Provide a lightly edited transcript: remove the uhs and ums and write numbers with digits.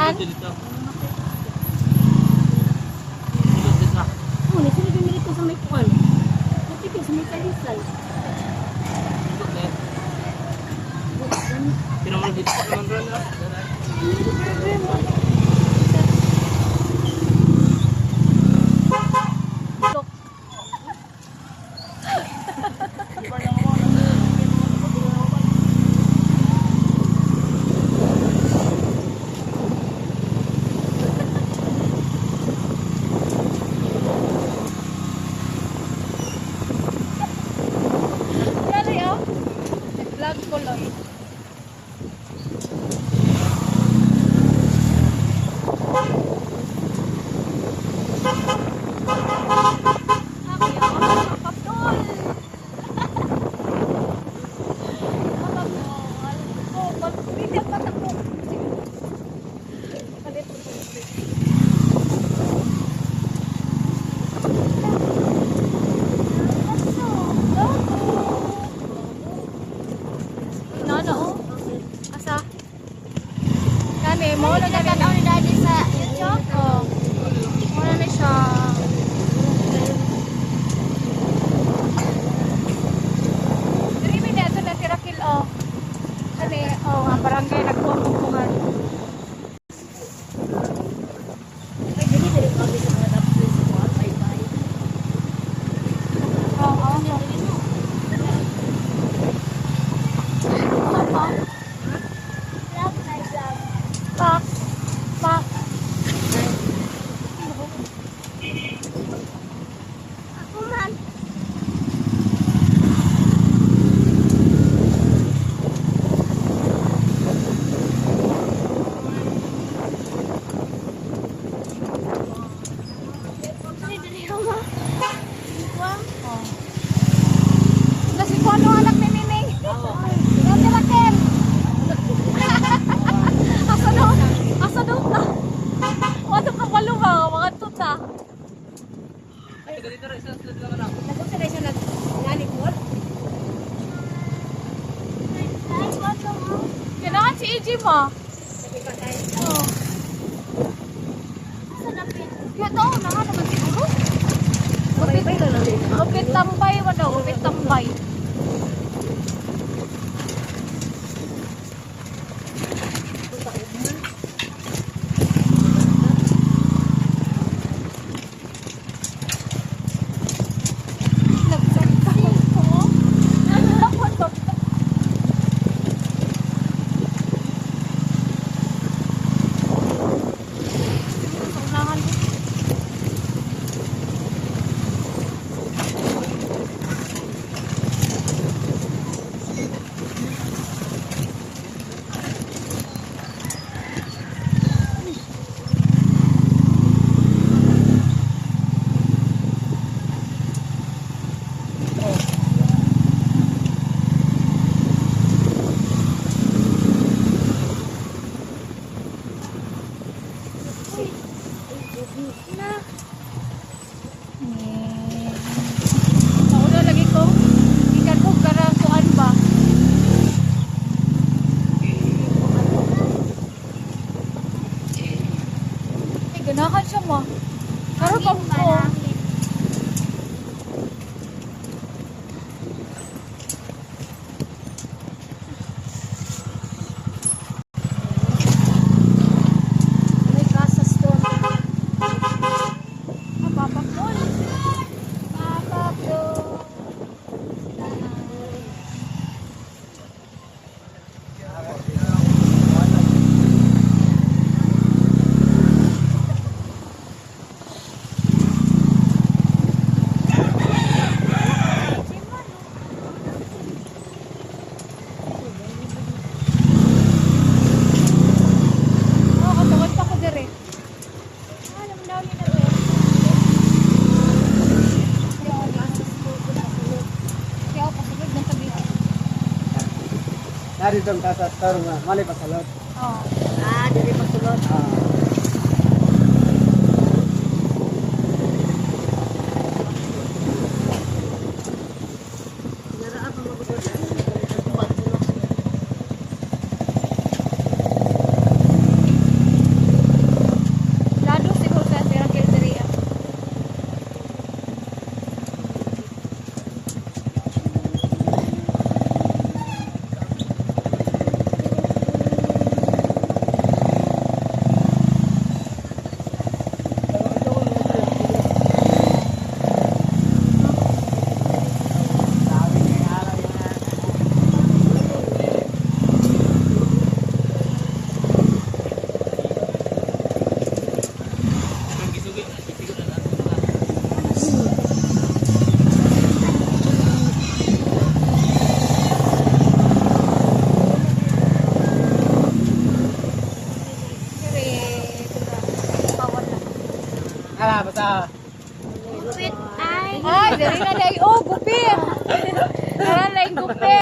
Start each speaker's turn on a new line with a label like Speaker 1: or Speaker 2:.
Speaker 1: Saan?
Speaker 2: Dito.
Speaker 3: Oh, nasa nabimili dito sa may kuwan. Kasi sa may kalisay.
Speaker 2: Pinamal dito pa naman rin.
Speaker 1: Vlog ko lang. Mo na natanaw ni Daddy sa YouTube. Oh. Muna na siya. Diri mi na sa Tirakil oh. Kani oh, ang barangay nagkumpunghan.
Speaker 3: Ay, dili kami sa mga tapos sa mga bye-bye.
Speaker 1: Oh, oh. Pak. Pak.
Speaker 3: Ako man. Dili ma. Wang.
Speaker 1: Oh. Kasi ko ano anak ni Nining? Oo. Yung Tirakil. Asa daw ta? Ano ka paluwa? Mga tuta.
Speaker 2: Ay, dito rin. Saan sila naman ako?
Speaker 3: Tapos sila siya nag-nganit mo.
Speaker 1: Kailangan si EJ mo.
Speaker 3: Nagpipatay.
Speaker 1: Oo. Yun daw, naman naman siguro.
Speaker 3: Bye-bye na lang din.
Speaker 1: Upit tambay mo daw, upit tambay. Mauna lagi ko. Ikan ko karang kuan ba? Ganahan siya mo. Karon pa ko.
Speaker 3: May kasas doon.
Speaker 1: Mapapakol.
Speaker 3: Mapapakol.
Speaker 1: Oh, katawad pa ko dire.
Speaker 3: Alam mo daw nila doon.
Speaker 1: Kaya ako pasulod ng tabi.
Speaker 2: Dari dong kata tarung na. Mali pa salot.
Speaker 1: Oh.
Speaker 3: Dili pagsulod. Naraan pa magudod. Pagsulod.
Speaker 2: basta.
Speaker 3: Gupit ay.
Speaker 1: Ay, diri na day. Oh, gupit. Tara, lay gupit.